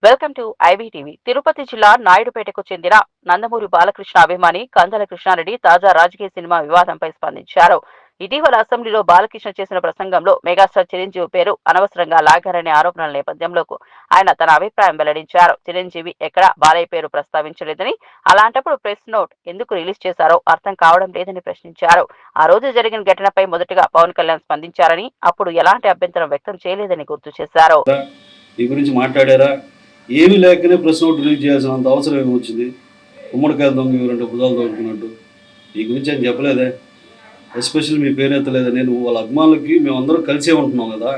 Welcome to IBTV. Tirupati జిల్లా నాయుడుపేటకు చెందిన నందమూరి బాలకృష్ణ అభిమాని కందల కృష్ణారెడ్డి తాజా రాజకీయ సినిమా వివాదంపై స్పందించారు. ఇటీవల అసెంబ్లీలో బాలకృష్ణ చేసిన ప్రసంగంలో మెగాస్టార్ చిరంజీవి పేరు అనవసరంగా లాగారనే ఆరోపణల నేపథ్యంలో ఆయన తన అభిప్రాయం వెల్లడించారు. చిరంజీవి ఎక్కడా బాలయ్య పేరు ప్రస్తావించలేదని, అలాంటప్పుడు ప్రెస్ నోట్ ఎందుకు రిలీజ్ చేశారో అర్థం కావడం లేదని ప్రశ్నించారు. ఆ రోజు జరిగిన ఘటనపై మొదటగా పవన్ కళ్యాణ్ స్పందించారని, అప్పుడు ఎలాంటి అభ్యంతరం వ్యక్తం చేయలేదని గుర్తు చేశారు. ఈ గురించి మాట్లాడారా? ఏమీ లేకనే ప్రెస్ నోట్ రిలీజ్ చేయాల్సినంత అవసరం ఏమొచ్చింది? ఉమ్మడికాయలు దొంగ రెండు బుధాలు దొంగకున్నట్టు ఈ గురించి ఆయన చెప్పలేదే. ఎస్పెషల్లీ మీ పేరు ఎత్తలేదే. నేను వాళ్ళ అభిమానులకి మేమందరం కలిసే ఉంటున్నాం కదా,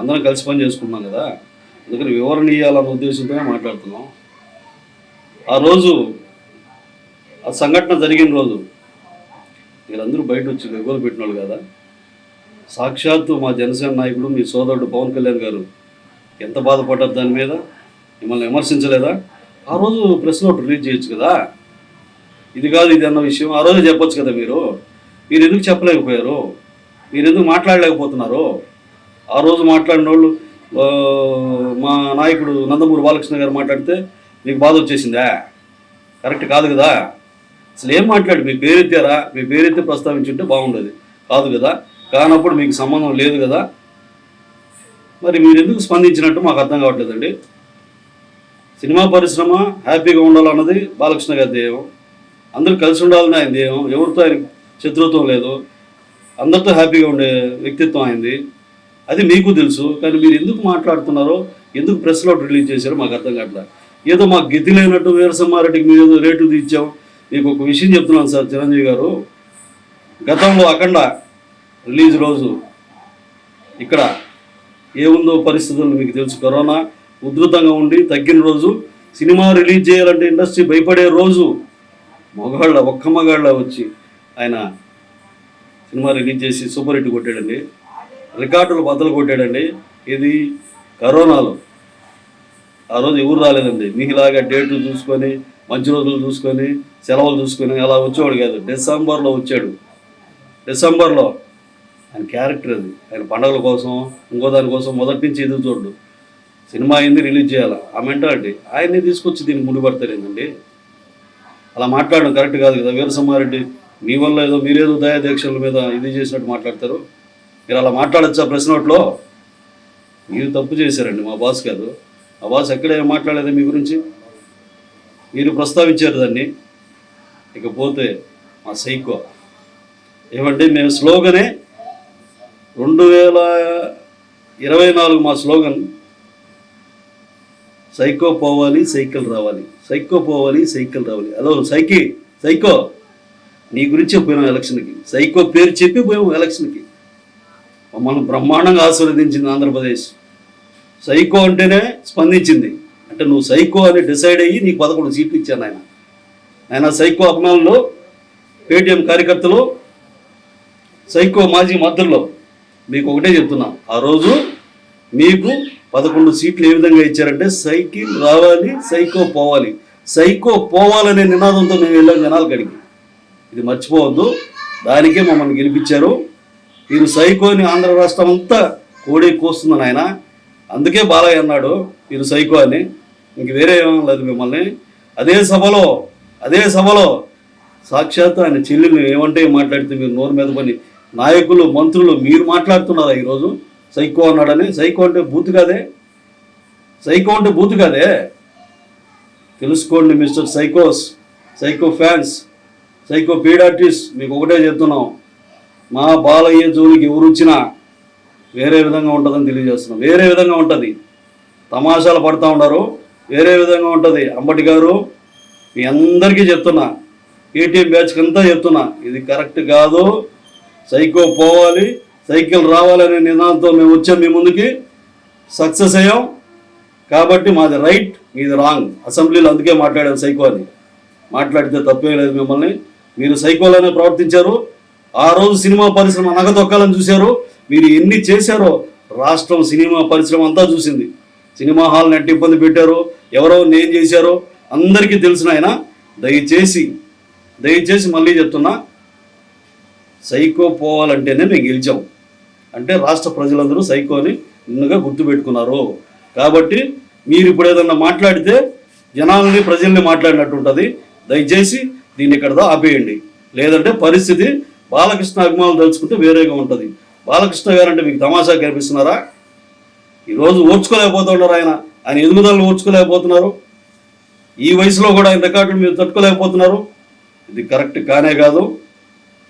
అందరం కలిసి పని చేసుకుంటున్నాం కదా, అందుకని వివరణ ఇవ్వాలన్న ఉద్దేశంతోనే మాట్లాడుతున్నాం. ఆ రోజు ఆ సంఘటన జరిగిన రోజు మీరందరూ బయట వచ్చి గగ్గోలు పెట్టిన వాళ్ళు కదా. సాక్షాత్తు మా జనసేన నాయకుడు మీ సోదరుడు పవన్ కళ్యాణ్ గారు ఎంత బాధపడ్డారు దాని మీద. మిమ్మల్ని విమర్శించలేదా? ఆ రోజు ప్రెస్ నోట్ రిలీజ్ చేయొచ్చు కదా. ఇది కాదు ఇది అన్న విషయం ఆ రోజే చెప్పొచ్చు కదా. మీరు ఎందుకు చెప్పలేకపోయారు? మీరు ఎందుకు మాట్లాడలేకపోతున్నారు? ఆ రోజు మాట్లాడిన వాళ్ళు మా నాయకుడు నందమూరి బాలకృష్ణ గారు మాట్లాడితే మీకు బాధ వచ్చేసిందా? కరెక్ట్ కాదు కదా. అసలు ఏం మాట్లాడి మీ పేరెత్తారా? మీ పేరెత్తి ప్రస్తావించుంటే బాగుండేది. కాదు కదా. కానప్పుడు మీకు సంబంధం లేదు కదా. మరి మీరు ఎందుకు స్పందించినట్టు మాకు అర్థం కావట్లేదండి. సినిమా పరిశ్రమ హ్యాపీగా ఉండాలన్నది బాలకృష్ణ గారి ధ్యేయం. అందరూ కలిసి ఉండాలని ఆయన ధ్యేయం. ఎవరితో ఆయన శత్రుత్వం లేదు. అందరితో హ్యాపీగా ఉండే వ్యక్తిత్వం అయింది. అది మీకు తెలుసు. కానీ మీరు ఎందుకు మాట్లాడుతున్నారో, ఎందుకు ప్రెస్లో రిలీజ్ చేశారో మాకు అర్థం కావట్లేదు. ఏదో మాకు గతి లేనట్టు వీరసింహారెడ్డికి మీరు ఏదో రేటు ఇచ్చాం. మీకు ఒక విషయం చెప్తున్నాను సార్ చిరంజీవి గారు. గతంలో అఖండ రిలీజ్ రోజు ఇక్కడ ఏముందో పరిస్థితులు మీకు తెలుసు. కరోనా ఉధృతంగా ఉండి తగ్గిన రోజు సినిమా రిలీజ్ చేయాలంటే ఇండస్ట్రీ భయపడే రోజు ఒక్క మగాళ్ళ వచ్చి ఆయన సినిమా రిలీజ్ చేసి సూపర్ హిట్ కొట్టాడండి. రికార్డులు బద్దలు కొట్టాడండి. ఇది కరోనాలో. ఆ రోజు ఎవరు రాలేదండి. మీలాగా డేట్లు చూసుకొని మంచి రోజులు చూసుకొని సెలవులు చూసుకొని అలా వచ్చేవాడు కాదు. డిసెంబర్లో వచ్చాడు. డిసెంబర్లో ఆయన క్యారెక్టర్ అది. ఆయన పండుగల కోసం ఇంకో దానికోసం మొదటి నుంచి ఎదురు చూడు. సినిమా అయింది, రిలీజ్ చేయాలి, ఆ మెంటాలిటీ. ఆయన్ని తీసుకొచ్చి దీనికి ముడిపడతారేందండి? అలా మాట్లాడడం కరెక్ట్ కాదు కదా. వీరసింహారెడ్డి మీ వల్ల ఏదో మీరేదో దయాదీక్షల మీద ఇది చేసినట్టు మాట్లాడతారు. మీరు అలా మాట్లాడచ్చా ప్రెస్ నోట్లో? మీరు తప్పు చేశారండి. మా బాస్ కాదు. ఆ బాస్ ఎక్కడే మాట్లాడలేదు మీ గురించి. మీరు ప్రస్తావించారు దాన్ని. ఇకపోతే మా సైకో ఏమంటే మేము స్లోగనే 2024 మా స్లోగన్ సైకో పోవాలి సైకిల్ రావాలి, సైకో పోవాలి సైకిల్ రావాలి. అదో సైకో నీ గురించి పోయినాం ఎలక్షన్కి. సైకో పేరు చెప్పి పోయాం ఎలక్షన్కి. మమ్మల్ని బ్రహ్మాండంగా ఆశీర్వదించింది ఆంధ్రప్రదేశ్. సైకో అంటేనే స్పందించింది. అంటే నువ్వు సైకో అని డిసైడ్ అయ్యి నీకు 11 సీట్లు ఇచ్చాను ఆయన సైకో అభిమానులు, పేటీఎం కార్యకర్తలు, సైకో మాజీ మంత్రులు మీకు ఒకటే చెప్తున్నా. ఆ రోజు మీకు 11 సీట్లు ఏ విధంగా ఇచ్చారంటే సైకిల్ రావాలి సైకో పోవాలి. సైకో పోవాలనే నినాదంతో మేము వెళ్ళాం జనాలు కడిగి. ఇది మర్చిపోవద్దు. దానికే మమ్మల్ని గెలిపించారు. మీరు సైకోని ఆంధ్ర రాష్ట్రం అంతా కోడి కోస్తుందని ఆయన. అందుకే బాలయ్య అన్నాడు మీరు సైకో అని. ఇంక వేరే ఏమీ లేదు మిమ్మల్ని. అదే సభలో సాక్షాత్తు ఆయన చెల్లెలు ఏమంటే మాట్లాడితే మీరు నోరు మీద పని నాయకులు మంత్రులు మీరు మాట్లాడుతున్నారా ఈరోజు సైకో అన్నాడని? సైకో అంటే బూతు కాదే. తెలుసుకోండి మిస్టర్ సైకోస్, సైకో ఫ్యాన్స్, సైకో పీడార్టిస్ట్. మీకు ఒకటే చెప్తున్నాం. మా బాలయ్య జోలికి ఎవరు వచ్చినా వేరే విధంగా ఉంటుందని తెలియజేస్తున్నాం. వేరే విధంగా ఉంటుంది. తమాషాలు పడుతూ ఉన్నారు. వేరే విధంగా ఉంటుంది. అంబటి గారు మీ అందరికీ చెప్తున్నా, ఏటీఎం బ్యాచ్కి అంతా చెప్తున్నా, ఇది కరెక్ట్ కాదు. సైకో పోవాలి సైకిల్ రావాలనే నినాదంతో మేము వచ్చాం మీ ముందుకి. సక్సెస్ అయ్యాం. కాబట్టి మాది రైట్, మీది రాంగ్. అసెంబ్లీలో అందుకే మాట్లాడారు సైకో అని. మాట్లాడితే తప్పే లేదు. మిమ్మల్ని మీరు సైకోలోనే ప్రవర్తించారు. ఆ రోజు సినిమా పరిశ్రమ నగదొక్కాలని చూశారు. మీరు ఎన్ని చేశారో రాష్ట్రం సినిమా పరిశ్రమ అంతా చూసింది. సినిమా హాల్ని ఎంత ఇబ్బంది పెట్టారో, ఎవరో ఏం చేశారో అందరికీ తెలిసిన ఆయన. దయచేసి మళ్ళీ చెప్తున్నా, సైకో పోవాలంటేనే మేము గెలిచాం. అంటే రాష్ట్ర ప్రజలందరూ సైకోని నిన్నగా గుర్తుపెట్టుకున్నారు. కాబట్టి మీరు ఇప్పుడు ఏదన్నా మాట్లాడితే జనాల్ని ప్రజల్ని మాట్లాడినట్టు ఉంటుంది. దయచేసి దీన్ని ఇక్కడతో ఆపేయండి. లేదంటే పరిస్థితి బాలకృష్ణ అభిమానులు తలుచుకుంటే వేరేగా ఉంటుంది. బాలకృష్ణ గారు అంటే మీకు తమాషా కనిపిస్తున్నారా? ఈరోజు ఓర్చుకోలేకపోతున్నారు. ఆయన ఎదుగుదలను ఓర్చుకోలేకపోతున్నారు. ఈ వయసులో కూడా ఆయన రికార్డులు మీరు తట్టుకోలేకపోతున్నారు. ఇది కరెక్ట్ కానే కాదు.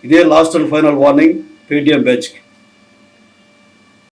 ఇదే last and final warning Paytm బ్యాచ్కి.